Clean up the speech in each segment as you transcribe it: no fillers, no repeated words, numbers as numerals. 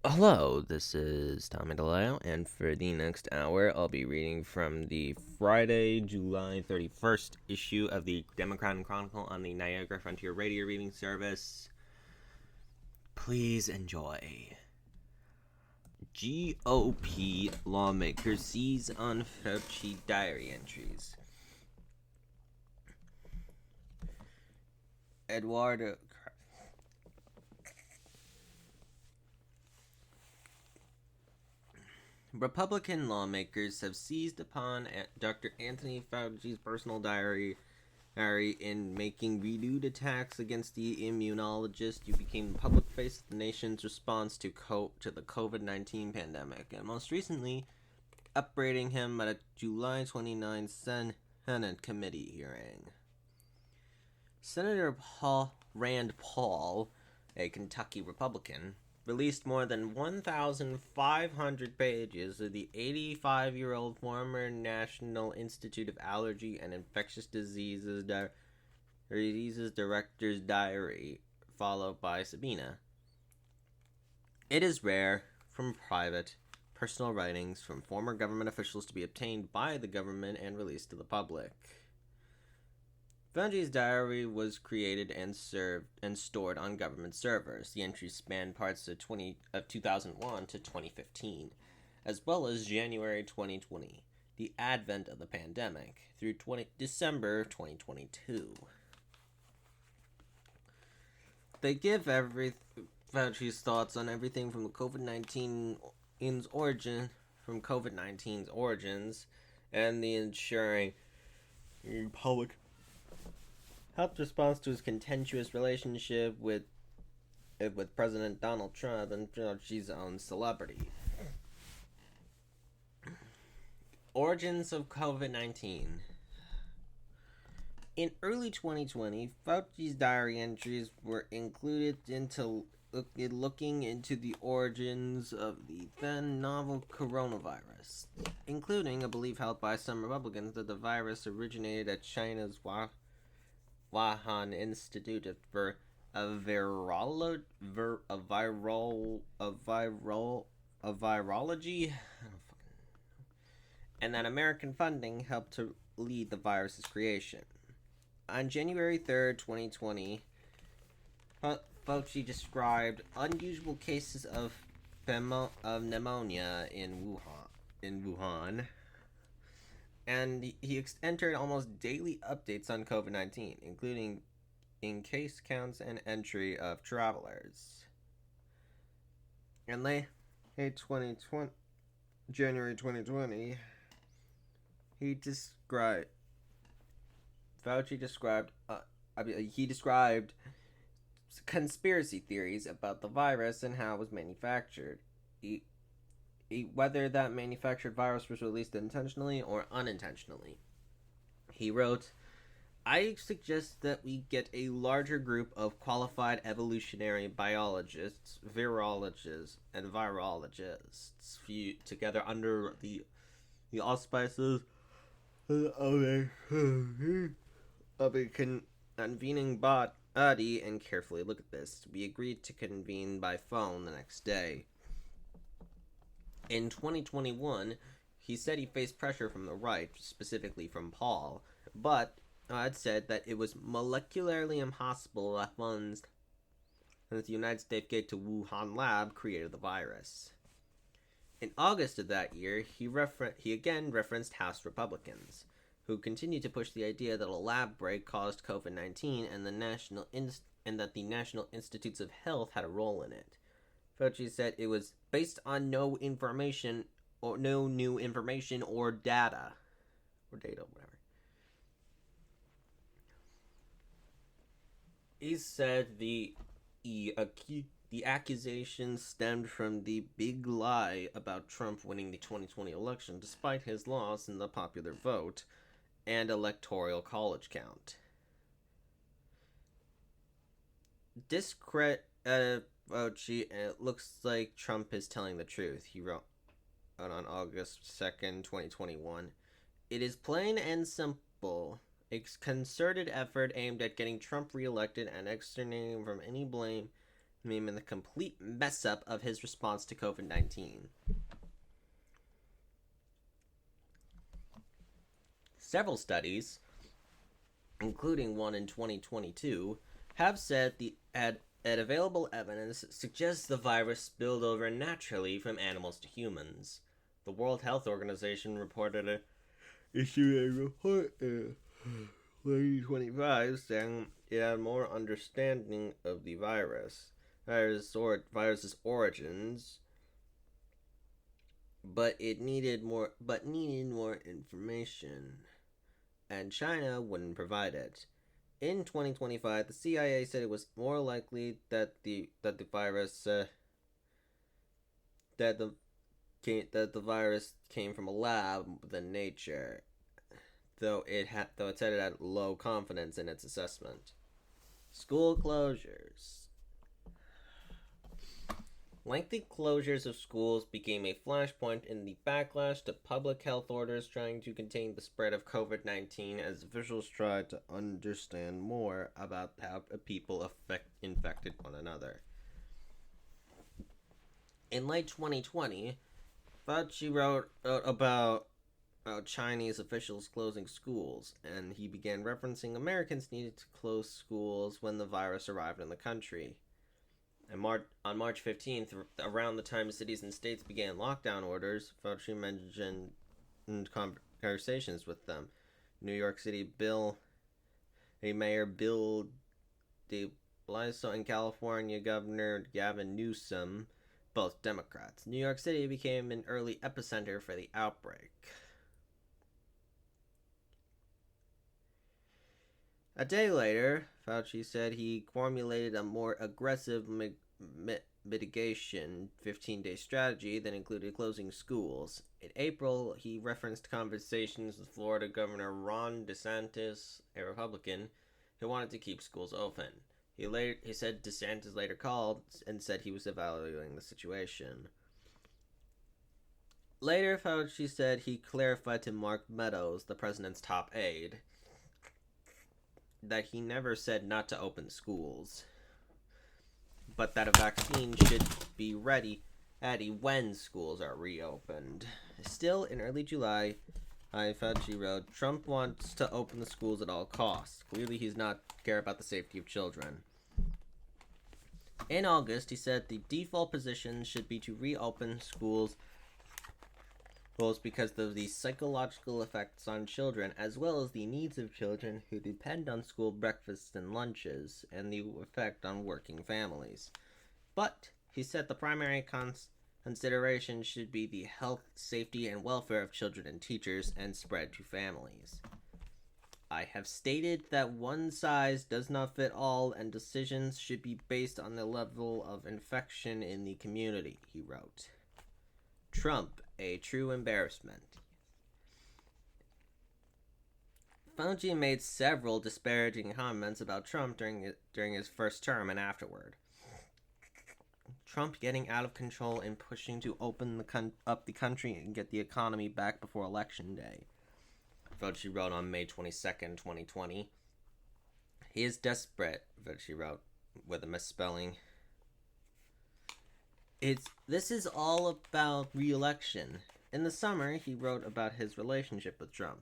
Hello, this is Tommy DeLeo, and for the next hour, I'll be reading from the Friday, July 31st issue of the Democrat Chronicle on the Niagara Frontier Radio Reading Service. Please enjoy. GOP lawmaker seize on Fauci diary entries. Eduardo Republican lawmakers have seized upon Dr. Anthony Fauci's personal diary in making renewed attacks against the immunologist who became the public face of the nation's response to the COVID-19 pandemic, and most recently, upbraiding him at a July 29 Senate committee hearing. Senator Rand Paul, a Kentucky Republican, released more than 1,500 pages of the 85-year-old former National Institute of Allergy and Infectious Diseases Director's diary, followed by subpoena. It is rare, from private, personal writings from former government officials to be obtained by the government and released to the public. Fauci's diary was created and stored on government servers. The entries span parts of 2001 to 2015, as well as January 2020, the advent of the pandemic, through December 2022. They give Fauci's thoughts on everything from COVID-19's origins, and the ensuring public health response to his contentious relationship with President Donald Trump and Fauci's own celebrity. Origins of COVID-19. In early 2020, Fauci's diary entries were included into looking into the origins of the then novel coronavirus, including a belief held by some Republicans that the virus originated at China's Wuhan Institute for Virology, and that American funding helped to lead the virus's creation. On January 3rd, 2020, Fauci described unusual cases of pneumonia in Wuhan. And he entered almost daily updates on COVID-19, including in case counts and entry of travelers. In January 2020, Fauci described conspiracy theories about the virus and how it was manufactured. Whether that manufactured virus was released intentionally or unintentionally. He wrote, "I suggest that we get a larger group of qualified evolutionary biologists, virologists, and virologists together under the auspices of a convening body and carefully look at this. We agreed to convene by phone the next day." In 2021, he said he faced pressure from the right, specifically from Paul, but had said that it was molecularly impossible that funds that the United States gave to Wuhan lab created the virus. In August of that year, he again referenced House Republicans, who continued to push the idea that a lab break caused COVID-19 and that the National Institutes of Health had a role in it. Fauci said it was based on no new information or data, whatever. He said the accusation stemmed from the big lie about Trump winning the 2020 election despite his loss in the popular vote and electoral college count. Fauci, it looks like Trump is telling the truth, he wrote on August 2nd, 2021. "It is plain and simple. A concerted effort aimed at getting Trump reelected and extricating him from any blame meaning the complete mess up of his response to COVID-19. Several studies, including one in 2022, have said that available evidence suggests the virus spilled over naturally from animals to humans. The World Health Organization issued a report in 2025 saying it had more understanding of the virus's origins, but needed more information, and China wouldn't provide it. In 2025, the CIA said it was more likely that the virus came from a lab than nature, though it said it had low confidence in its assessment. School closures. Lengthy closures of schools became a flashpoint in the backlash to public health orders trying to contain the spread of COVID-19 as officials tried to understand more about how people infected one another. In late 2020, Fauci wrote about Chinese officials closing schools, and he began referencing Americans needed to close schools when the virus arrived in the country. And on March 15th, around the time cities and states began lockdown orders, Fauci mentioned conversations with them. New York City Mayor Bill de Blasio and California Governor Gavin Newsom, both Democrats. New York City became an early epicenter for the outbreak. A day later, Fauci said he formulated a more aggressive mitigation 15-day strategy that included closing schools. In April, he referenced conversations with Florida Governor Ron DeSantis, a Republican, who wanted to keep schools open. He said DeSantis later called and said he was evaluating the situation. Later, Fauci said he clarified to Mark Meadows, the president's top aide, that he never said not to open schools, but that a vaccine should be ready when schools are reopened. Still, in early July, Fauci wrote, Trump wants to open the schools at all costs. Clearly, he's not care about the safety of children. In August, he said the default position should be to reopen schools because of the psychological effects on children, as well as the needs of children who depend on school breakfasts and lunches, and the effect on working families. But he said the primary consideration should be the health, safety, and welfare of children and teachers, and spread to families. I have stated that one size does not fit all, and decisions should be based on the level of infection in the community, he wrote. Trump, a true embarrassment. Fauci made several disparaging comments about Trump during his first term and afterward. Trump getting out of control and pushing to open up the country and get the economy back before Election Day. Fauci wrote on May 22nd, 2020. He is desperate, Fauci wrote, with a misspelling. This is all about re-election. In the summer, he wrote about his relationship with Trump,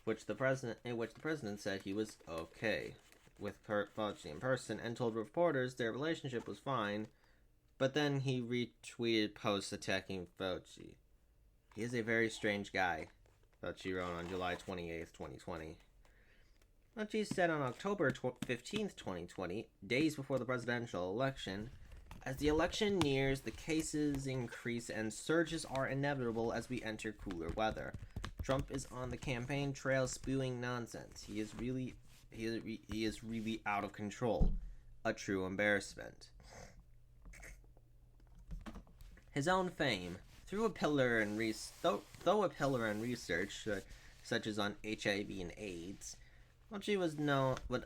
in which the president said he was okay with Fauci in person and told reporters their relationship was fine, but then he retweeted posts attacking Fauci. He is a very strange guy, Fauci wrote on July 28th, 2020. Fauci said on October 15th, 2020, days before the presidential election, as the election nears, the cases increase and surges are inevitable as we enter cooler weather. Trump is on the campaign trail spewing nonsense. He is really out of control. A true embarrassment. His own fame, though a pillar in research such as on HIV and AIDS, Fauci was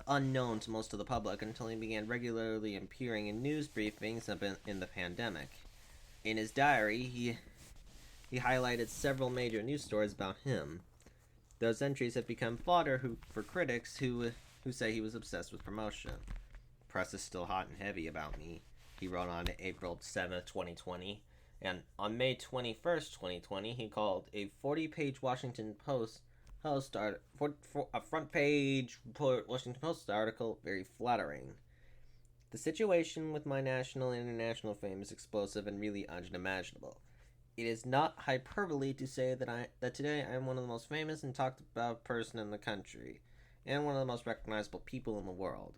unknown to most of the public until he began regularly appearing in news briefings in the pandemic. In his diary, he highlighted several major news stories about him. Those entries have become fodder for critics who say he was obsessed with promotion. Press is still hot and heavy about me. he wrote on April 7th, 2020. And on May 21st, 2020, he called a 40-page Washington Post a front page Washington Post article very flattering. The situation with my national and international fame is explosive and really unimaginable. It is not hyperbole to say that today I am one of the most famous and talked about person in the country, and one of the most recognizable people in the world.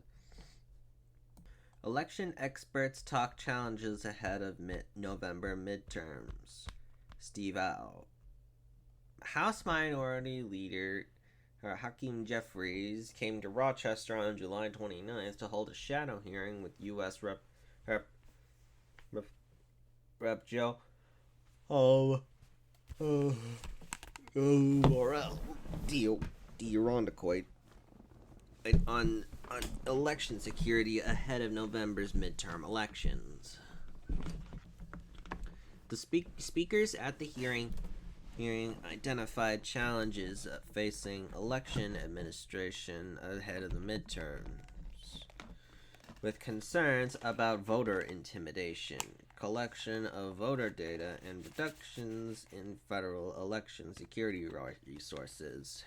Election experts talk challenges ahead of November midterms. Steve Au. House Minority Leader Hakeem Jeffries came to Rochester on July 29th to hold a shadow hearing with U.S. Rep Joe Morrell D'Irondequoit on election security ahead of November's midterm elections. The speakers at the hearing identified challenges facing election administration ahead of the midterms, with concerns about voter intimidation, collection of voter data, and reductions in federal election security resources.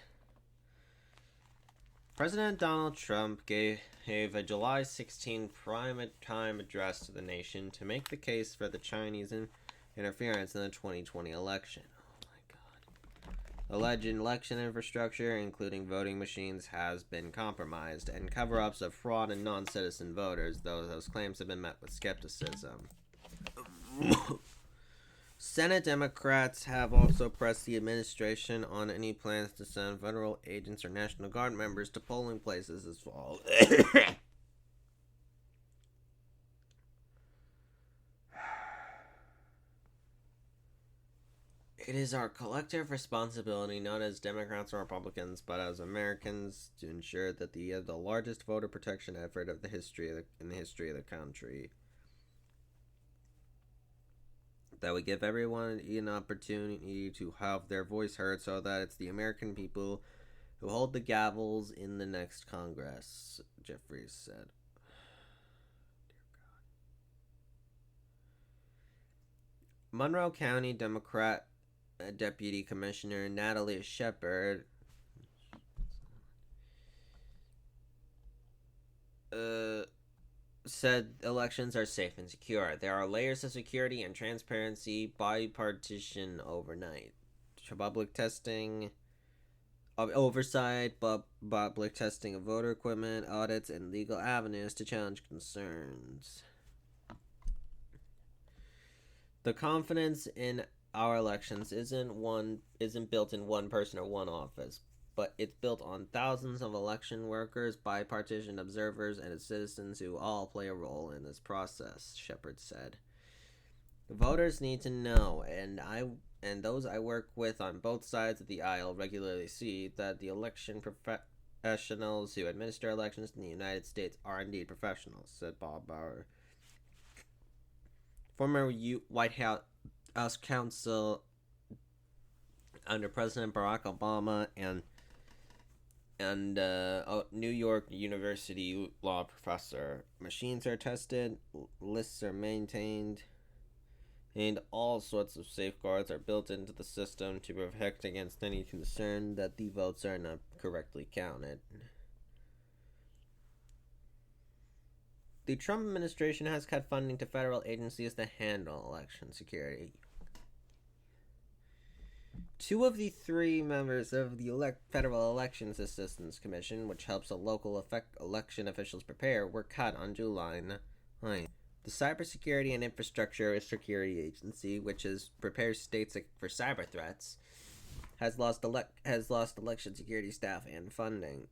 President Donald Trump gave a July 16 prime-time address to the nation to make the case for the Chinese interference in the 2020 election. Alleged election infrastructure, including voting machines, has been compromised, and cover-ups of fraud and non-citizen voters, though those claims have been met with skepticism. Senate Democrats have also pressed the administration on any plans to send federal agents or National Guard members to polling places this fall. It is our collective responsibility, not as Democrats or Republicans, but as Americans, to ensure that the largest voter protection effort in the history of the country. That we give everyone an opportunity to have their voice heard, so that it's the American people who hold the gavels in the next Congress, Jeffries said. Monroe County Democrat Deputy Commissioner Natalie Shepard said elections are safe and secure. There are layers of security and transparency, bipartisan overnight. Public testing of oversight, public testing of voter equipment, audits, and legal avenues to challenge concerns. The confidence in our elections isn't built in one person or one office, but it's built on thousands of election workers, bipartisan observers, and citizens who all play a role in this process, Shepard said. Voters need to know, and those I work with on both sides of the aisle regularly see, that the election professionals who administer elections in the United States are indeed professionals, said Bob Bauer, former White House counsel under President Barack Obama and New York University law professor. Machines are tested, lists are maintained, and all sorts of safeguards are built into the system to protect against any concern that the votes are not correctly counted. The Trump administration has cut funding to federal agencies to handle election security. Two of the three members of the Federal Elections Assistance Commission, which helps local election officials prepare, were cut on July 9th. The Cybersecurity and Infrastructure Security Agency, which prepares states for cyber threats, has lost election security staff and funding.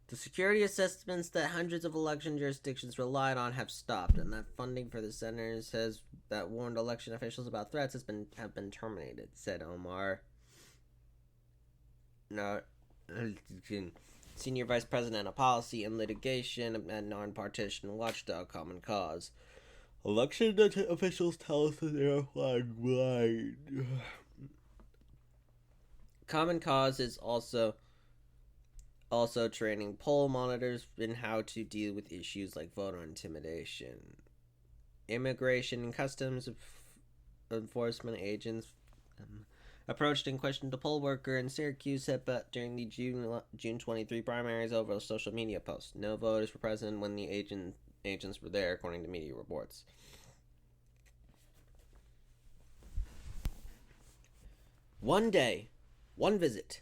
The security assessments that hundreds of election jurisdictions relied on have stopped, and that funding for the centers that warned election officials about threats have been terminated, said Omar. Senior Vice President of Policy and Litigation at nonpartisan watchdog Common Cause. Election officials tell us that they are flying blind. Common Cause is also Also training poll monitors in how to deal with issues like voter intimidation. Immigration and customs enforcement agents approached and questioned a poll worker in Syracuse during the June 23 primaries over a social media post. No voters were present when the agents were there, according to media reports. One day, one visit,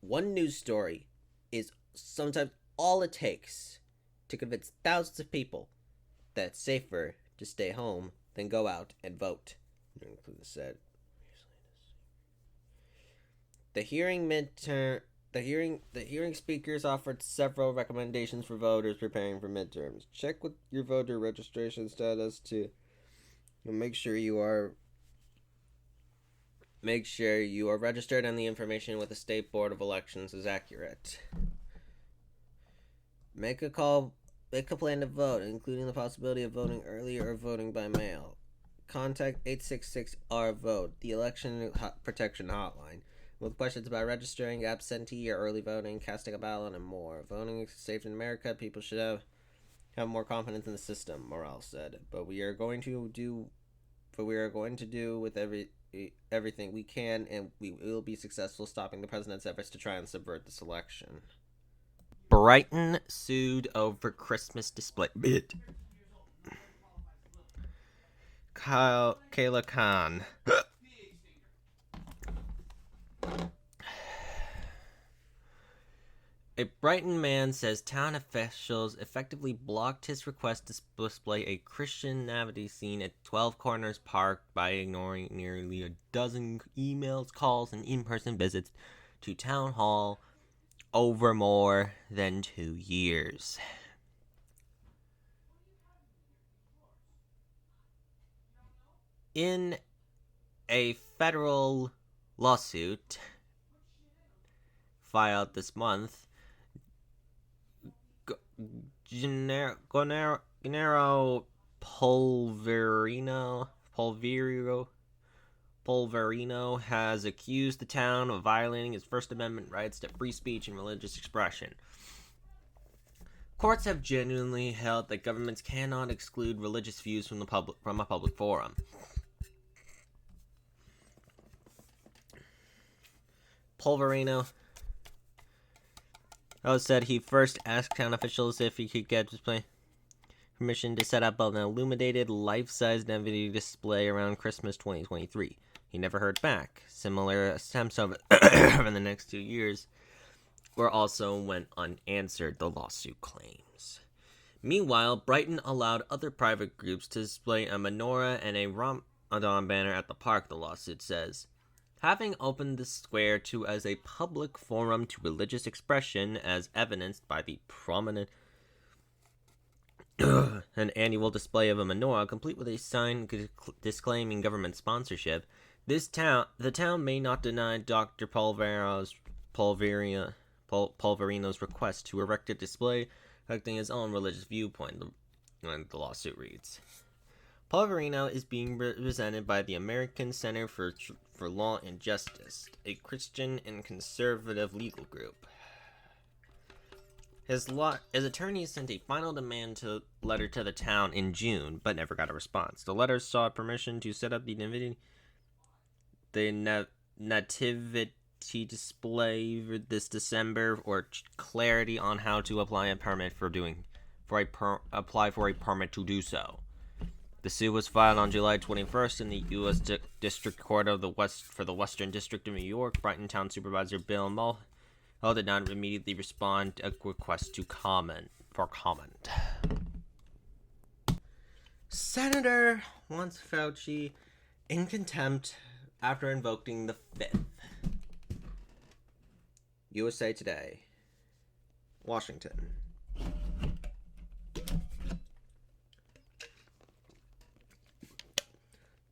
one news story is sometimes all it takes to convince thousands of people that it's safer to stay home than go out and vote. Said. The hearing speakers offered several recommendations for voters preparing for midterms. Check with your voter registration status to make sure you are registered and the information with the State Board of Elections is accurate. Make a plan to vote, including the possibility of voting early or voting by mail. Contact 866-R-VOTE, the election protection hotline, with questions about registering, absentee or early voting, casting a ballot, and more. Voting is safe in America. People should have more confidence in the system, Morales said. But we are going to do with everything we can, and we will be successful stopping the president's efforts to try and subvert this election. Brighton sued over Christmas display. Kayla Khan. A Brighton man says town officials effectively blocked his request to display a Christian nativity scene at 12 Corners Park by ignoring nearly a dozen emails, calls, and in-person visits to Town Hall over more than 2 years. In a federal lawsuit filed this month, Gennaro Polverino has accused the town of violating his First Amendment rights to free speech and religious expression. Courts have genuinely held that governments cannot exclude religious views from a public forum. Polverino said he first asked town officials if he could get permission to set up an illuminated, life-size nativity display around Christmas 2023. He never heard back. Similar attempts over the next 2 years were also went unanswered, the lawsuit claims. Meanwhile, Brighton allowed other private groups to display a menorah and a Ramadan banner at the park, the lawsuit says. Having opened the square as a public forum to religious expression, as evidenced by the prominent an annual display of a menorah, complete with a sign disclaiming government sponsorship, the town may not deny Dr. Polverino's request to erect a display reflecting his own religious viewpoint, the lawsuit reads. Polverino is being represented by the American Center for Law and Justice, a Christian and conservative legal group. His attorneys sent a final demand letter to the town in June, but never got a response. The letter sought permission to set up the nativity display this December, or clarity on how to apply a permit apply for a permit to do so. The suit was filed on July 21st in the U.S. District Court of the Western District of New York. Brighton Town Supervisor Bill Mulhall did not immediately respond to a request for comment. Senator wants Fauci in contempt after invoking the Fifth. USA Today. Washington.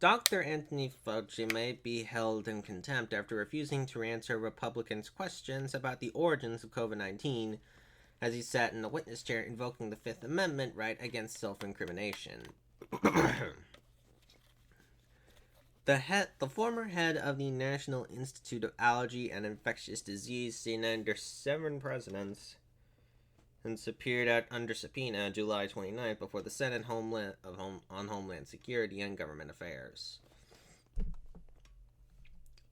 Dr. Anthony Fauci may be held in contempt after refusing to answer Republicans' questions about the origins of COVID-19 as he sat in the witness chair invoking the Fifth Amendment right against self-incrimination. The former head of the National Institute of Allergy and Infectious Disease, seen under 7 presidents, and appeared under subpoena July 29th before the Senate on Homeland Security and Government Affairs.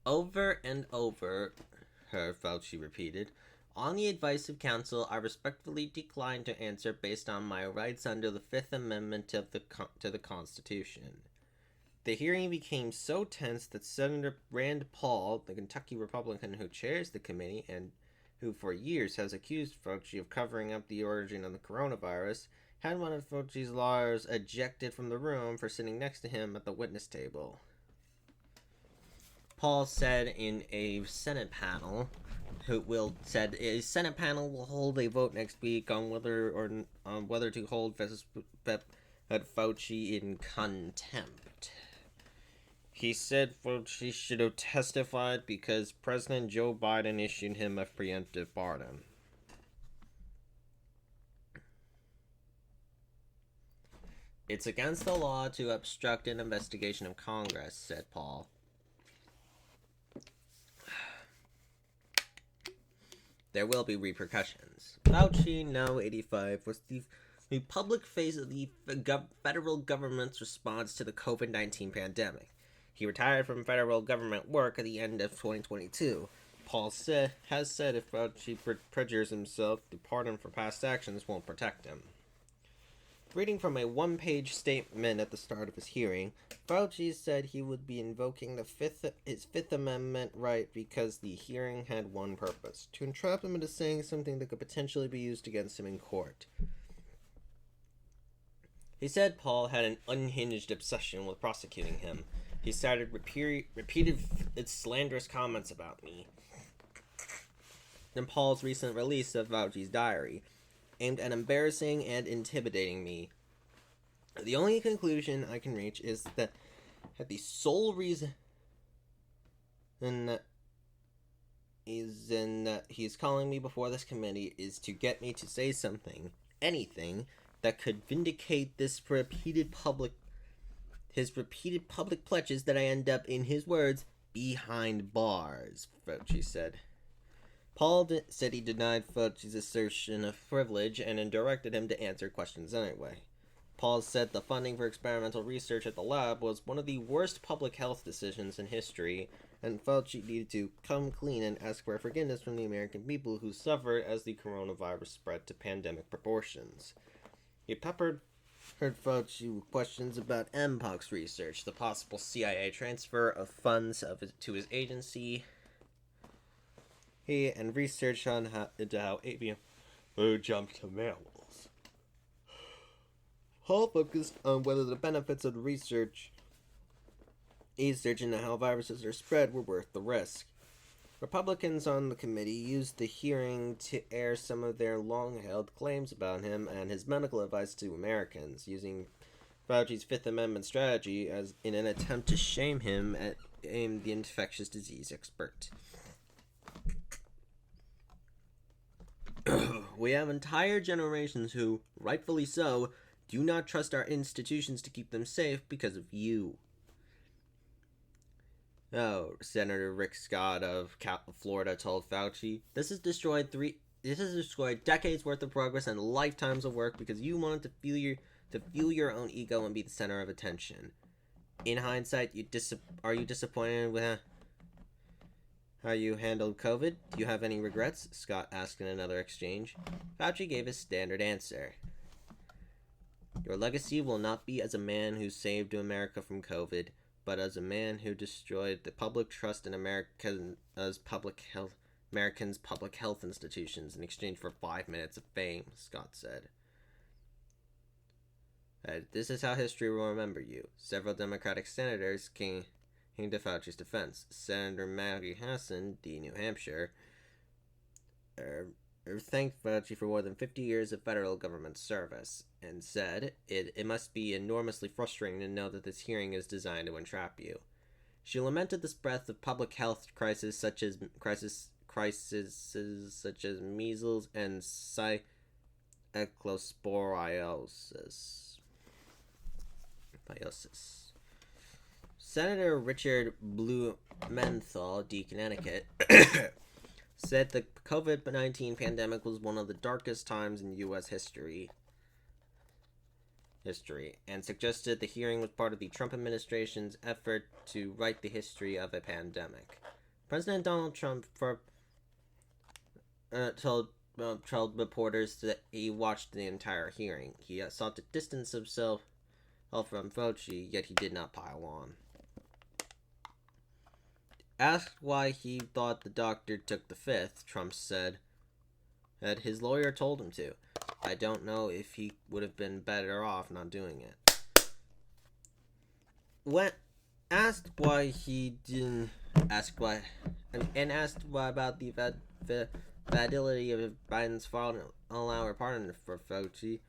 Over and over, Fauci repeated, on the advice of counsel, I respectfully decline to answer based on my rights under the Fifth Amendment to the Constitution. The hearing became so tense that Senator Rand Paul, the Kentucky Republican who chairs the committee and who for years has accused Fauci of covering up the origin of the coronavirus, had one of Fauci's lawyers ejected from the room for sitting next to him at the witness table. Paul said in a Senate panel, a Senate panel will hold a vote next week on whether to hold Fauci in contempt. He said Fauci should have testified because President Joe Biden issued him a preemptive pardon. It's against the law to obstruct an investigation of Congress, said Paul. There will be repercussions. Fauci, now 85, was the public face of the federal government's response to the COVID-19 pandemic. He retired from federal government work at the end of 2022. Paul has said if Fauci perjures himself, the pardon for past actions won't protect him. Reading from a one-page statement at the start of his hearing, Fauci said he would be invoking his Fifth Amendment right because the hearing had one purpose: to entrap him into saying something that could potentially be used against him in court. He said Paul had an unhinged obsession with prosecuting him. He started repeated slanderous comments about me. In Paul's recent release of Fauci's diary, aimed at embarrassing and intimidating me. The only conclusion I can reach is that the sole reason he's calling me before this committee is to get me to say something, anything, that could vindicate his repeated public pledges that I end up, in his words, behind bars, Fauci said. Paul said he denied Fauci's assertion of privilege and directed him to answer questions anyway. Paul said the funding for experimental research at the lab was one of the worst public health decisions in history, and Fauci needed to come clean and ask for forgiveness from the American people who suffered as the coronavirus spread to pandemic proportions. He heard Fauci with questions about Mpox research, the possible CIA transfer of funds to his agency, and research into how avian flu jumped to mammals. Paul focused on whether the benefits of the research into how viruses are spread were worth the risk. Republicans on the committee used the hearing to air some of their long-held claims about him and his medical advice to Americans, using Fauci's Fifth Amendment strategy as in an attempt to shame him as the infectious disease expert. We have entire generations who, rightfully so, do not trust our institutions to keep them safe because of you. Oh, Senator Rick Scott of Florida told Fauci, this has destroyed decades worth of progress and lifetimes of work because you wanted to fuel your own ego and be the center of attention. In hindsight, are you disappointed with how you handled COVID? Do you have any regrets? Scott asked in another exchange. Fauci gave his standard answer. Your legacy will not be as a man who saved America from COVID, but as a man who destroyed the public trust in Americans' public health institutions in exchange for 5 minutes of fame, Scott said. This is how history will remember you. Several Democratic senators came to Fauci's defense. Senator Maggie Hassan, New Hampshire, thanked Fauci for more than 50 years of federal government service and said it must be enormously frustrating to know that this hearing is designed to entrap you. She lamented the spread of public health crises such as measles and cyclosporiosis. Senator Richard Blumenthal, D. Connecticut, said the COVID-19 pandemic was one of the darkest times in U.S. history, and suggested the hearing was part of the Trump administration's effort to write the history of a pandemic. President Donald Trump told reporters that he watched the entire hearing. He sought to distance himself from Fauci, yet he did not pile on. Asked why he thought the doctor took the fifth, Trump said that his lawyer told him to. I don't know if he would have been better off not doing it. When asked why he didn't asked why about the validity of Biden's follow-our pardon for Fauci,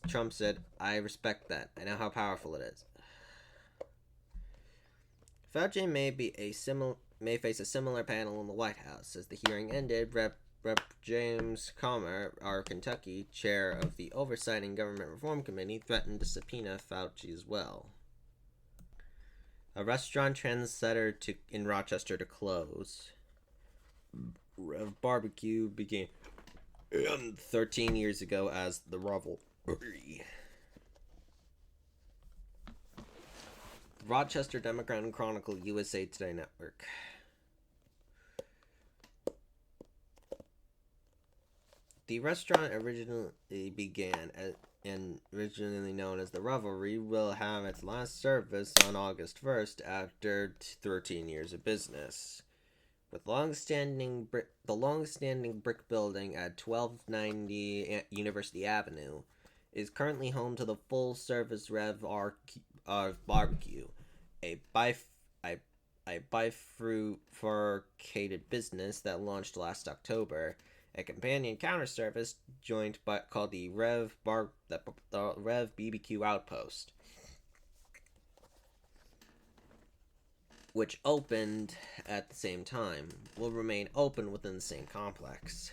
Trump said, "I respect that. I know how powerful it is." Fauci may face a similar panel in the White House. As the hearing ended, Rep. James Comer, our Kentucky chair of the Oversight and Government Reform Committee, threatened to subpoena Fauci as well. A restaurant trendsetter in Rochester to close. Rev Barbecue began 13 years ago as the Revelry. Rochester Democrat Chronicle, USA Today Network. The restaurant originally known as the Revelry, will have its last service on August 1st after 13 years of business. With the long-standing brick building at 1290 University Avenue is currently home to the full-service Rev Barbecue, a bifurcated business that launched last October. A companion counter service joint called the Rev BBQ Outpost, which opened at the same time, will remain open within the same complex.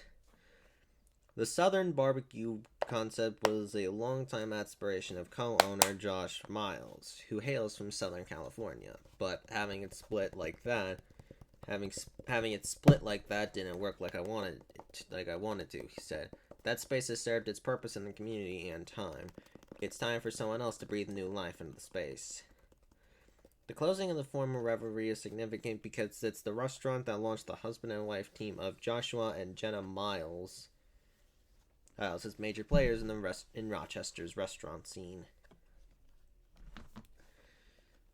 The Southern barbecue concept was a longtime aspiration of co-owner Josh Miles, who hails from Southern California, but having it split like that didn't work like I wanted to, he said. That space has served its purpose in the community and time. It's time for someone else to breathe new life into the space. The closing of the former Revelry is significant because it's the restaurant that launched the husband and wife team of Joshua and Jenna Miles as major players in Rochester's restaurant scene.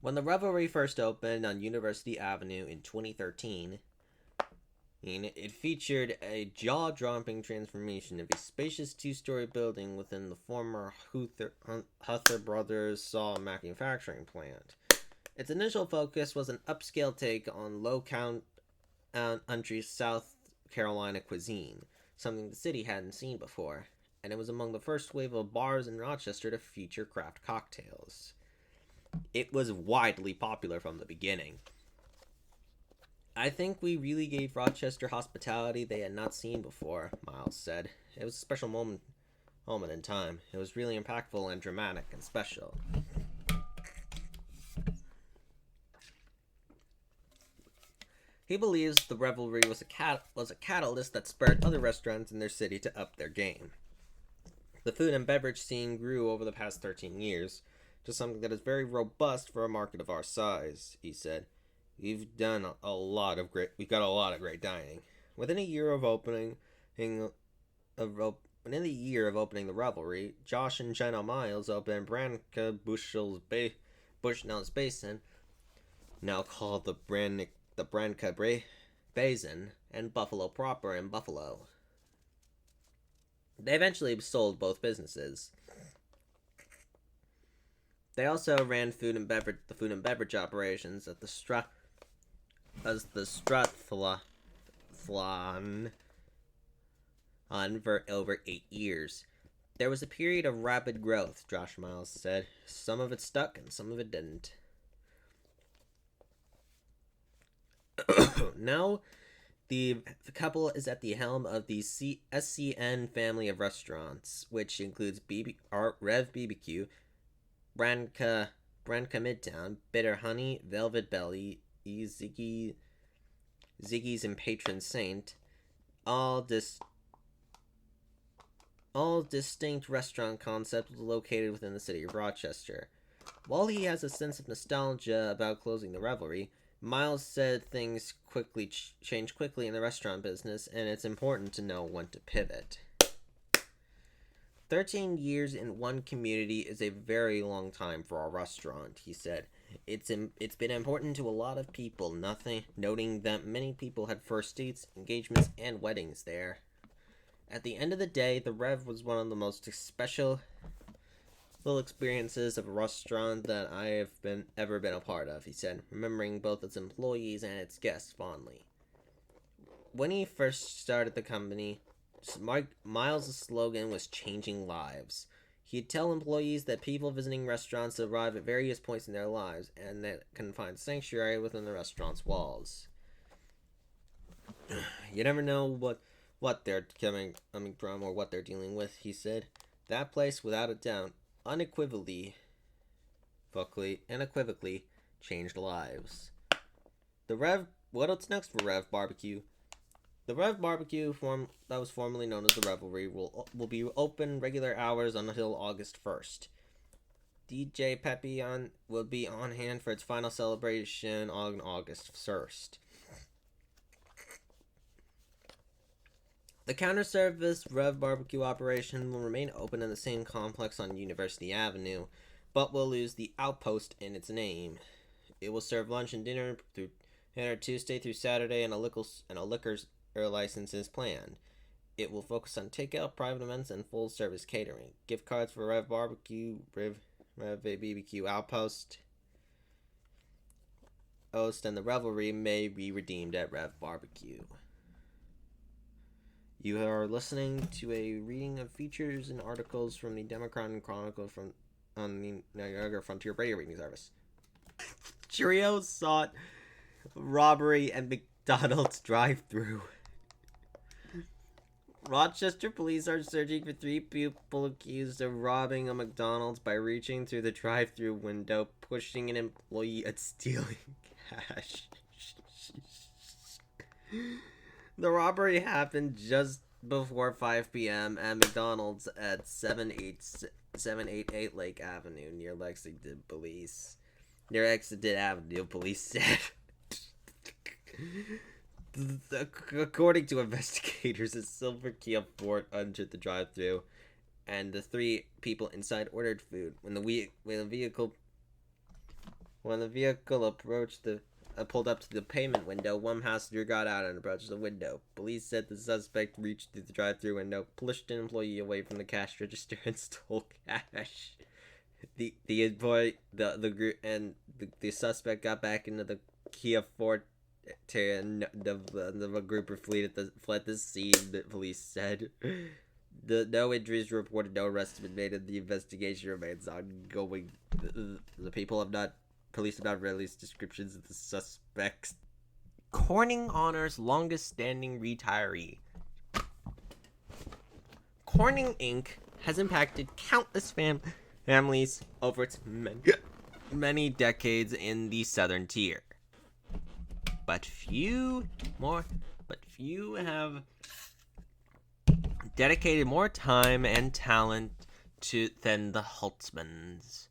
When the Revelry first opened on University Avenue in 2013, it featured a jaw-dropping transformation of a spacious two-story building within the former Huther Brothers saw manufacturing plant. Its initial focus was an upscale take on low-country South Carolina cuisine, something the city hadn't seen before, and it was among the first wave of bars in Rochester to feature craft cocktails. It was widely popular from the beginning. I think we really gave Rochester hospitality they had not seen before, Miles said. It was a special moment in time. It was really impactful and dramatic and special. He believes the Revelry was a catalyst that spurred other restaurants in their city to up their game. The food and beverage scene grew over the past 13 years to something that is very robust for a market of our size, he said. We've got a lot of great dining. Within a year of opening the Revelry, Josh and Jenna Miles opened Branca Bushnell's Basin, now called the Branca Basin, and Buffalo Proper in Buffalo. They eventually sold both businesses. They also ran the food and beverage operations at the Strathallan for over 8 years. There was a period of rapid growth, Josh Miles said. Some of it stuck and some of it didn't. Now, the couple is at the helm of the SCN family of restaurants, which includes Rev BBQ, Branca Branca Midtown, Bitter Honey, Velvet Belly, Ziggy's and Patron Saint, all distinct restaurant concepts located within the city of Rochester. While he has a sense of nostalgia about closing the Revelry, Miles said things quickly change quickly in the restaurant business, and it's important to know when to pivot. 13 years in one community is a very long time for a restaurant, he said. It's been important to a lot of people, noting that many people had first dates, engagements, and weddings there. At the end of the day, the Rev was one of the most special experiences of a restaurant that I have ever been a part of, he said, remembering both its employees and its guests fondly. When he first started the company, Miles' slogan was changing lives. He'd tell employees that people visiting restaurants arrive at various points in their lives and that can find sanctuary within the restaurant's walls. You never know what they're coming from or what they're dealing with, he said. That place, without a doubt, unequivocally changed lives. What's next for Rev Barbecue? The Rev Barbecue, that was formerly known as the Revelry, will be open regular hours until August 1st. DJ Pepe will be on hand for its final celebration on August 1st. The counter-service Rev Barbecue operation will remain open in the same complex on University Avenue, but will lose the Outpost in its name. It will serve lunch and dinner Tuesday through Saturday, and a liquor's license is planned. It will focus on takeout, private events, and full-service catering. Gift cards for Rev Barbecue, Rev BBQ Outpost, and the Revelry may be redeemed at Rev Barbecue. You are listening to a reading of features and articles from the Democrat Chronicle on the Niagara Frontier Radio Reading Service. Trio sought robbery at McDonald's drive-thru. Rochester police are searching for 3 people accused of robbing a McDonald's by reaching through the drive-thru window, pushing an employee, and stealing cash. The robbery happened just before 5 p.m. at McDonald's at 788 Lake Avenue near Lexington Avenue, police said. According to investigators, a silver Kia Ford entered the drive-thru, and the 3 people inside ordered food. When the vehicle pulled up to the payment window, one passenger got out and approached the window. Police said the suspect reached through the drive-thru window, pushed an employee away from the cash register, and stole cash. The suspect got back into the Kia Ford, and the group fled the scene, the police said. No injuries were reported, no arrests have been made, and the investigation remains ongoing. Police have not released descriptions of the suspects. Corning honors longest-standing retiree. Corning Inc. has impacted countless families over its many decades in the Southern Tier. But few have dedicated more time and talent than the Holtzmans.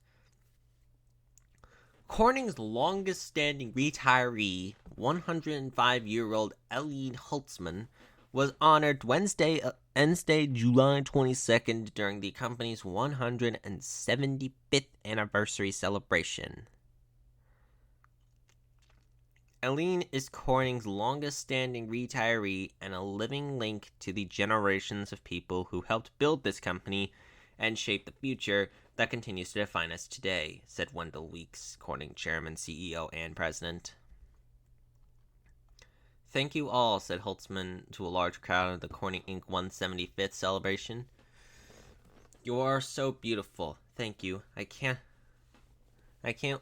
Corning's longest-standing retiree, 105-year-old Eileen Holtzman, was honored Wednesday, July 22nd, during the company's 175th anniversary celebration. Eileen is Corning's longest-standing retiree and a living link to the generations of people who helped build this company and shape the future that continues to define us today, said Wendell Weeks, Corning chairman, CEO, and president. Thank you all, said Holtzman to a large crowd at the Corning Inc. 175th celebration. You are so beautiful. Thank you. I can't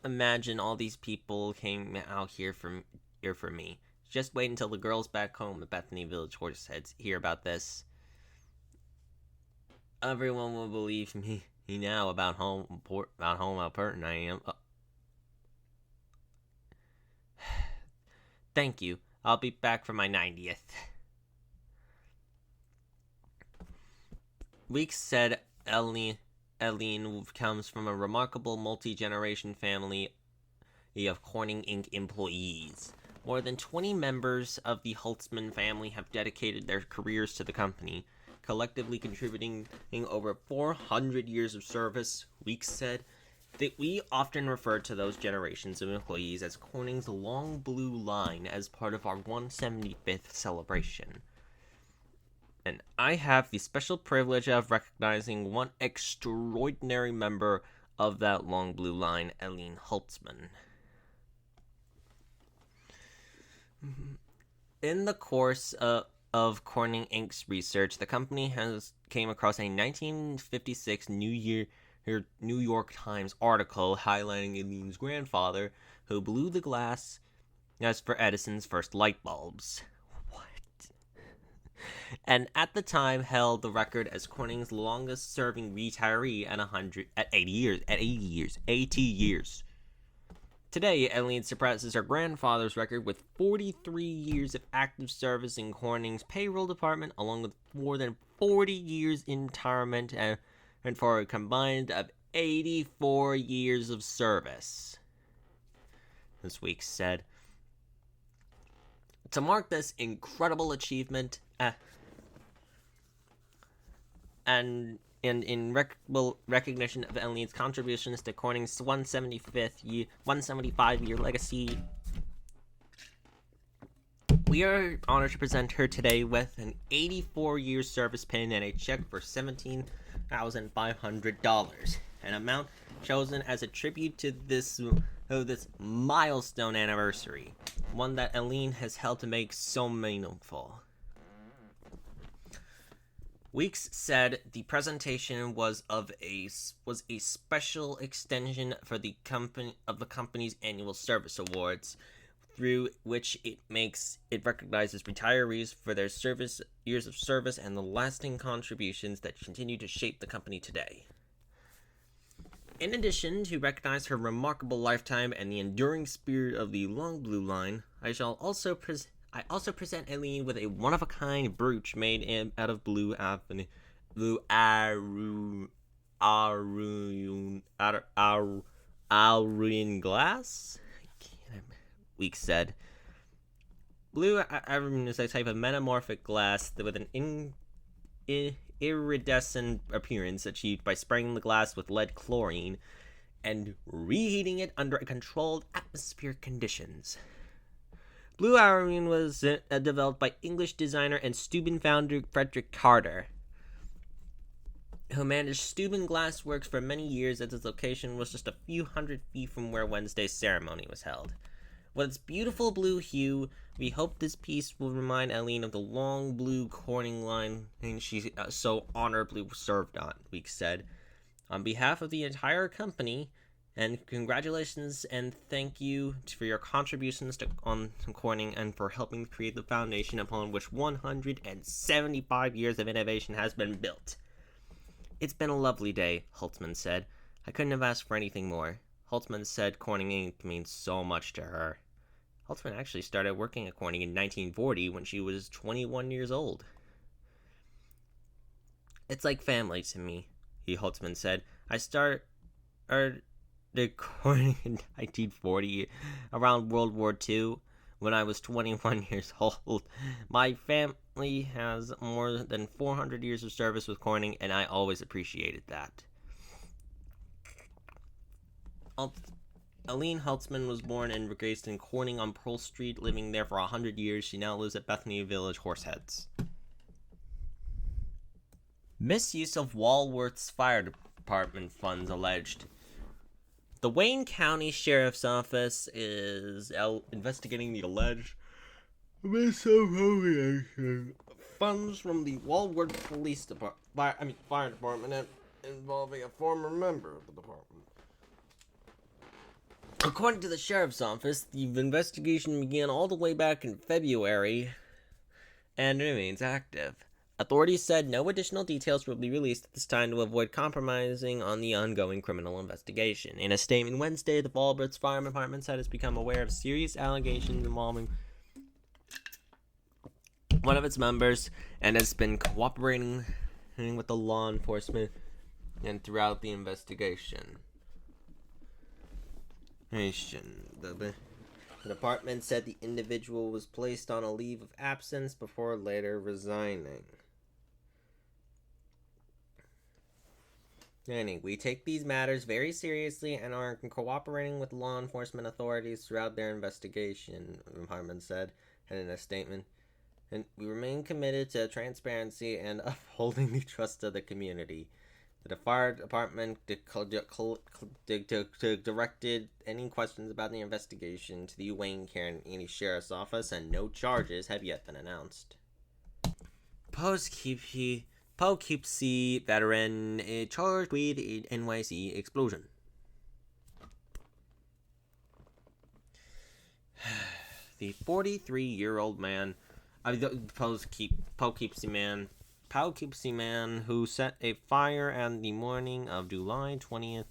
imagine all these people came out here for me. Just wait until the girls back home at Bethany Village Horseheads hear about this. Everyone will believe me now about how important I am. Thank you. I'll be back for my 90th. Weeks said Eileen comes from a remarkable multi-generation family of Corning Inc. employees. More than 20 members of the Holtzman family have dedicated their careers to the company, collectively contributing over 400 years of service. Weeks said that we often refer to those generations of employees as Corning's long blue line as part of our 175th celebration. And I have the special privilege of recognizing one extraordinary member of that long blue line, Eileen Holtzman. In the course of Corning Inc.'s research, the company came across a 1956 New York Times article highlighting Eileen's grandfather, who blew the glass as for Edison's first light bulbs. And at the time held the record as Corning's longest-serving retiree at 80 years. Today, Eileen surpasses her grandfather's record with 43 years of active service in Corning's payroll department, along with more than 40 years in retirement, and for a combined of 84 years of service. This week said, to mark this incredible achievement, and in recognition of Eileen's contributions to Corning's 175-year legacy, we are honored to present her today with an 84-year service pin and a check for $17,500, an amount chosen as a tribute to this milestone anniversary, one that Eileen has helped to make so meaningful. Weeks said the presentation was a special extension for the company's annual service awards, through which it recognizes retirees for their years of service and the lasting contributions that continue to shape the company today. In addition to recognize her remarkable lifetime and the enduring spirit of the long blue line, I also present Eileen with a one-of-a-kind brooch made out of blue Arun glass. Weeks said, blue Arun is a type of metamorphic glass with an iridescent appearance achieved by spraying the glass with lead chlorine and reheating it under controlled atmospheric conditions. Blue Arun was developed by English designer and Steuben founder Frederick Carter, who managed Steuben Glassworks for many years, as its location was just a few hundred feet from where Wednesday's ceremony was held. With its beautiful blue hue, we hope this piece will remind Eileen of the long blue Corning line she so honorably served on, Weeks said. On behalf of the entire company, and congratulations and thank you for your contributions to Corning and for helping create the foundation upon which 175 years of innovation has been built. It's been a lovely day, Holtzman said. I couldn't have asked for anything more. Holtzman said Corning Inc. means so much to her. Holtzman actually started working at Corning in 1940 when she was 21 years old. It's like family to me, Holtzman said. I started Corning in 1940, around World War II, when I was 21 years old. My family has more than 400 years of service with Corning, and I always appreciated that. Eileen Holtzman was born and raised in Corning on Pearl Street, living there for 100 years. She now lives at Bethany Village, Horseheads. Misuse of Walworth's fire department funds alleged. The Wayne County Sheriff's Office is investigating the alleged misappropriation of funds from the Walworth Fire Department involving a former member of the department. According to the Sheriff's Office, the investigation began all the way back in February and remains active. Authorities said no additional details will be released at this time to avoid compromising on the ongoing criminal investigation. In a statement Wednesday, the Walworth Fire Department said it's become aware of serious allegations involving one of its members, and has been cooperating with the law enforcement and throughout the investigation. The department said the individual was placed on a leave of absence before later resigning. We take these matters very seriously and are cooperating with law enforcement authorities throughout their investigation, the department said in a statement. And we remain committed to transparency and upholding the trust of the community. The fire department directed any questions about the investigation to the Wayne County Sheriff's Office, and no charges have yet been announced. Poughkeepsie veteran charged with an NYC explosion. The 43-year-old man, Poughkeepsie man who set a fire on the morning of July 20th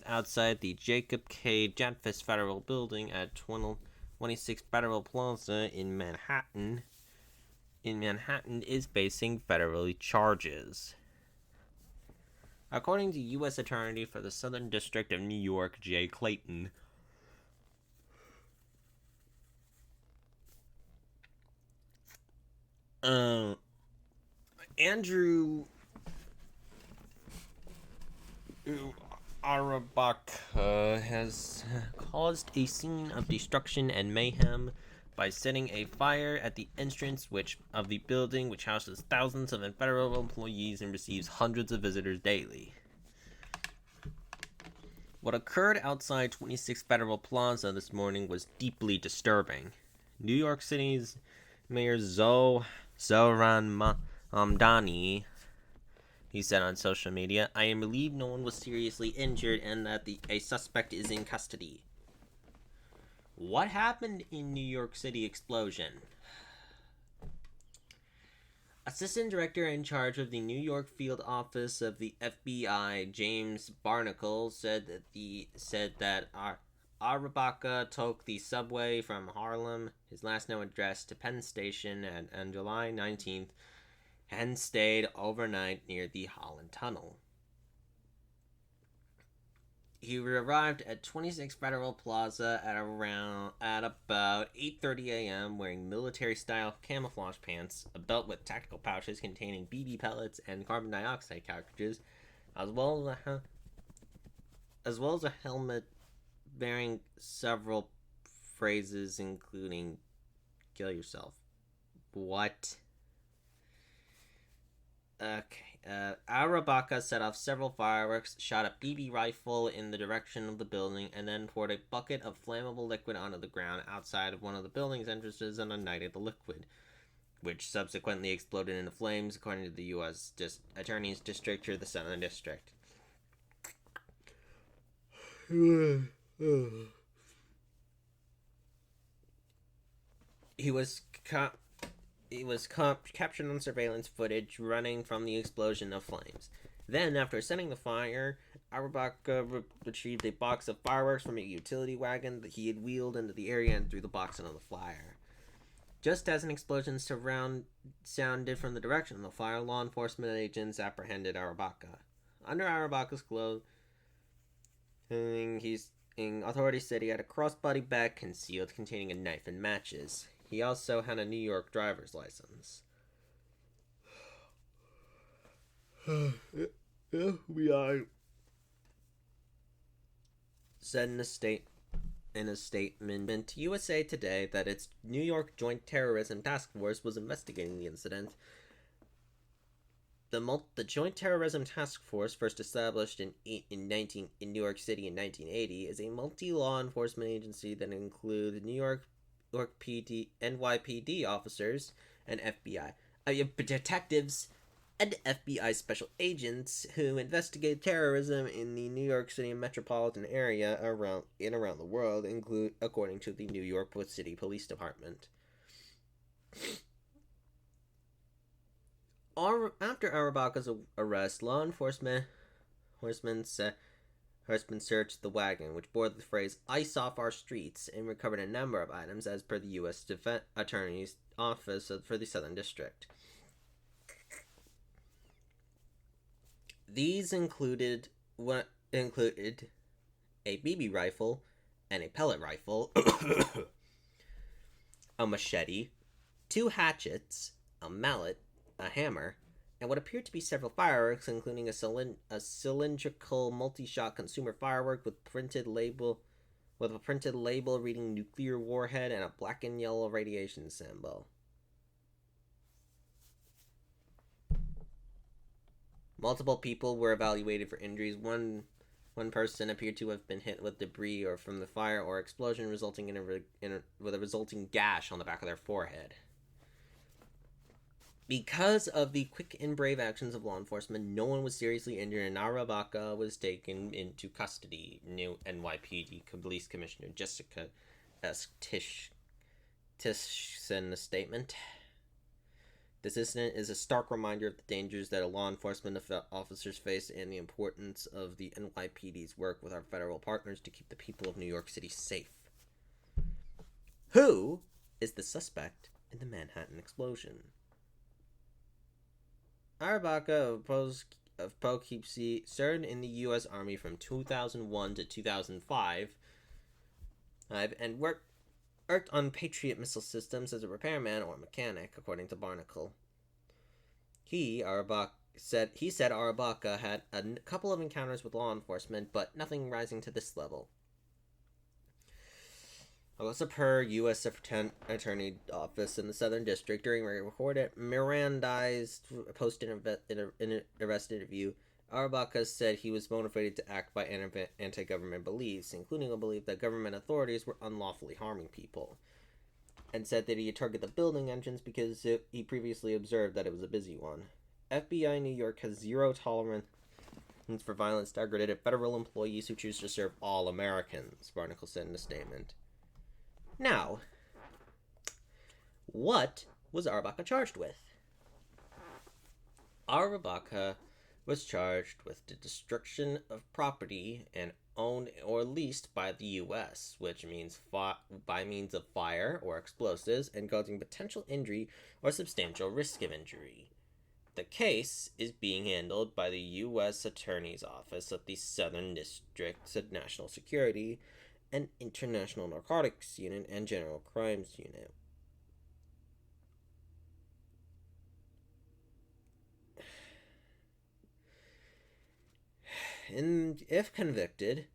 outside the Jacob K. Jatvis Federal Building at 26 Federal Plaza in Manhattan is facing federal charges. According to U.S. Attorney for the Southern District of New York, Jay Clayton, Andrew Arabaka has caused a scene of destruction and mayhem by setting a fire at the entrance of the building, which houses thousands of federal employees and receives hundreds of visitors daily. What occurred outside 26 Federal Plaza this morning was deeply disturbing. New York City's Mayor Zohran Mamdani, he said on social media, "I am relieved no one was seriously injured and that a suspect is in custody." What happened in New York City explosion? Assistant Director in charge of the New York Field Office of the FBI, James Barnacle, said that Arabaka took the subway from Harlem, his last known address, to Penn Station on July 19th and stayed overnight near the Holland Tunnel. He arrived at 26 Federal Plaza at about 8:30 a.m. wearing military-style camouflage pants, a belt with tactical pouches containing BB pellets and carbon dioxide cartridges, as well as a helmet bearing several phrases including "kill yourself." What? Okay. Arabaka set off several fireworks, shot a BB rifle in the direction of the building, and then poured a bucket of flammable liquid onto the ground outside of one of the building's entrances and ignited the liquid, which subsequently exploded into flames, according to the U.S. Attorney's District or the Southern District. He was captured on surveillance footage running from the explosion of flames. Then, after setting the fire, Arabaka retrieved a box of fireworks from a utility wagon that he had wheeled into the area and threw the box into the fire. Just as an explosion sounded from the direction of the fire, law enforcement agents apprehended Arabaka. Under Arabaka's clothing, authorities said he had a crossbody bag concealed containing a knife and matches. He also had a New York driver's license. FBI said in a statement to USA Today that its New York Joint Terrorism Task Force was investigating the incident. The Joint Terrorism Task Force, first established in New York City in 1980, is a multi-law enforcement agency that includes New York PD, NYPD officers and FBI detectives and FBI special agents who investigate terrorism in the New York City metropolitan area around the world, according to the New York City Police Department. After Arabaka's arrest, law enforcement Horstman searched the wagon, which bore the phrase "ice off our streets," and recovered a number of items as per the U.S. Attorney's Office for the Southern District. These included a BB rifle and a pellet rifle, a machete, 2 hatchets, a mallet, a hammer, and what appeared to be several fireworks, including a cylindrical multi-shot consumer firework with a printed label reading "nuclear warhead" and a black and yellow radiation symbol. Multiple people were evaluated for injuries. One person appeared to have been hit with debris or from the fire or explosion, resulting with a resulting gash on the back of their forehead. Because of the quick and brave actions of law enforcement, no one was seriously injured, and Arabaka was taken into custody. New NYPD Police Commissioner Jessica S. Tish in a statement. This incident is a stark reminder of the dangers that law enforcement officers face and the importance of the NYPD's work with our federal partners to keep the people of New York City safe. Who is the suspect in the Manhattan explosion? Arabaka of Poughkeepsie served in the U.S. Army from 2001 to 2005 and worked on Patriot missile systems as a repairman or mechanic, according to Chronicle. He said Arabaka had a couple of encounters with law enforcement, but nothing rising to this level. Also per U.S. Attorney Office in the Southern District, during a recorded Mirandized post-arrest interview, Arabaka said he was motivated to act by anti-government beliefs, including a belief that government authorities were unlawfully harming people, and said that he had targeted the building entrance because he previously observed that it was a busy one. FBI New York has zero tolerance for violence targeted at federal employees who choose to serve all Americans, Chronicle said in a statement. Now, what was Arabaka charged with? Arabaka was charged with the destruction of property and owned or leased by the U.S., which means by means of fire or explosives, and causing potential injury or substantial risk of injury. The case is being handled by the U.S. Attorney's Office of the Southern District of National Security and International Narcotics Unit and General Crimes Unit. And if convicted,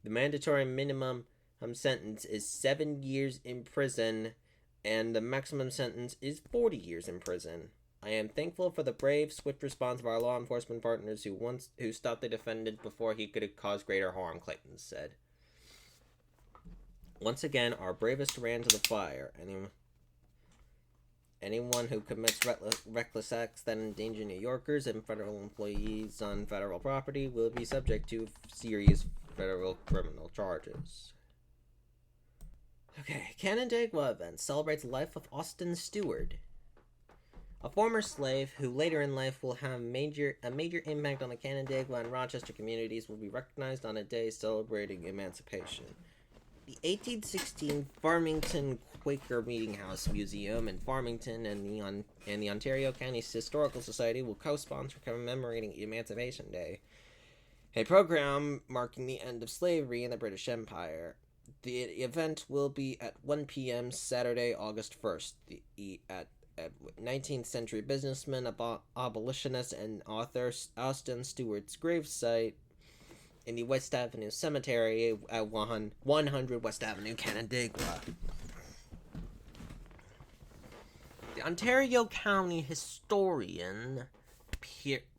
the mandatory minimum sentence is 7 years in prison, and the maximum sentence is 40 years in prison. I am thankful for the brave, swift response of our law enforcement partners who stopped the defendant before he could have caused greater harm, Clayton said. Once again, our bravest ran to the fire. Anyone who commits reckless acts that endanger New Yorkers and federal employees on federal property will be subject to serious federal criminal charges. Okay, Canandaigua event celebrates the life of Austin Stewart, a former slave who later in life will have a major impact on the Canandaigua and Rochester communities, will be recognized on a day celebrating emancipation. The 1816 Farmington Quaker Meeting House Museum in Farmington and the Ontario County Historical Society will co-sponsor commemorating Emancipation Day, a program marking the end of slavery in the British Empire. The event will be at 1 p.m. Saturday, August 1st, at 19th century businessman, abolitionist, and author Austin Stewart's gravesite in the West Avenue Cemetery at 100 West Avenue, Canandaigua. The Ontario County historian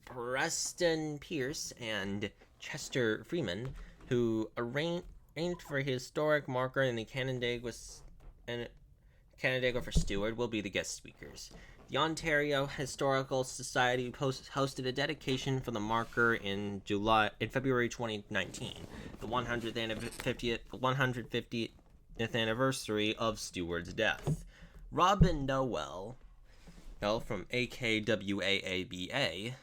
Preston Pierce and Chester Freeman, who arranged for a historic marker in the Canandaigua for Stewart, will be the guest speakers. The Ontario Historical Society hosted a dedication for the marker in February 2019, the 150th anniversary of Stewart's death. Robin Noel from AKWAABA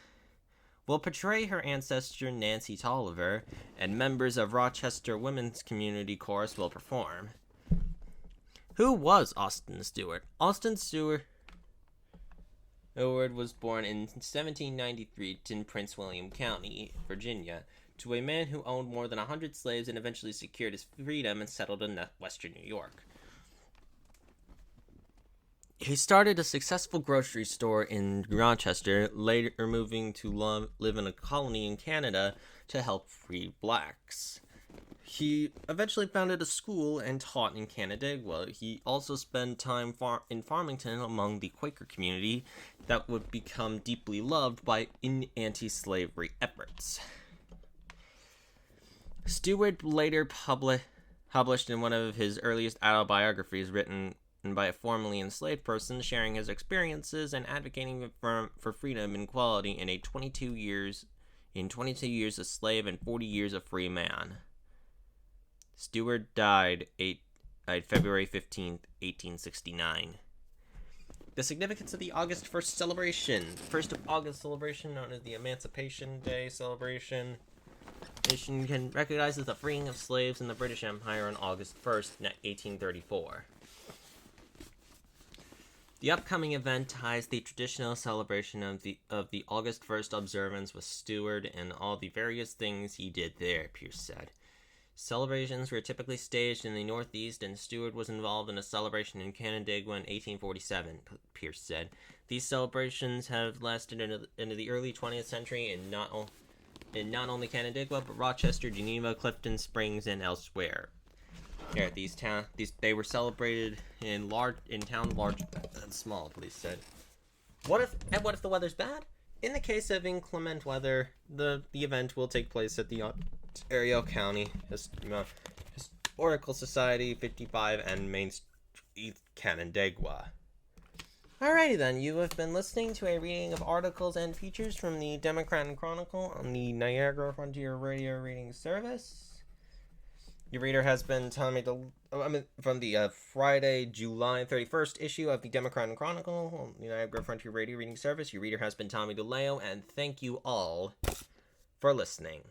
will portray her ancestor Nancy Tolliver, and members of Rochester Women's Community Chorus will perform. Who was Austin Stewart? Austin Stewart was born in 1793 in Prince William County, Virginia, to a man who owned more than 100 slaves and eventually secured his freedom and settled in western New York. He started a successful grocery store in Rochester, later moving to live in a colony in Canada to help free blacks. He eventually founded a school and taught in Canandaigua. He also spent time in Farmington among the Quaker community that would become deeply loved by anti-slavery efforts. Stewart later published in one of his earliest autobiographies written by a formerly enslaved person, sharing his experiences and advocating for freedom and equality in 22 years a slave and 40 years a free man. Stewart died February 15th, 1869. The significance of the August 1st celebration. The 1st of August celebration, known as the Emancipation Day celebration. The nation can recognize the freeing of slaves in the British Empire on August 1st, 1834. The upcoming event ties the traditional celebration of the August 1st observance with Stewart and all the various things he did there, Pierce said. Celebrations were typically staged in the Northeast, and Stewart was involved in a celebration in Canandaigua in 1847, Pierce said. These celebrations have lasted into the early 20th century in not only Canandaigua, but Rochester, Geneva, Clifton Springs, and elsewhere. Yeah, they were celebrated in towns large and small, police said. What if the weather's bad? In the case of inclement weather, the event will take place at the Ontario County Historical Society 55 and Main Street, Canandaigua. Alrighty then, you have been listening to a reading of articles and features from the Democrat Chronicle on the Niagara Frontier Radio Reading Service. Your reader has been Tommy from the Friday, July 31st issue of the Democrat Chronicle on the Niagara Frontier Radio Reading Service. Your reader has been Tommy DeLeo, and thank you all for listening.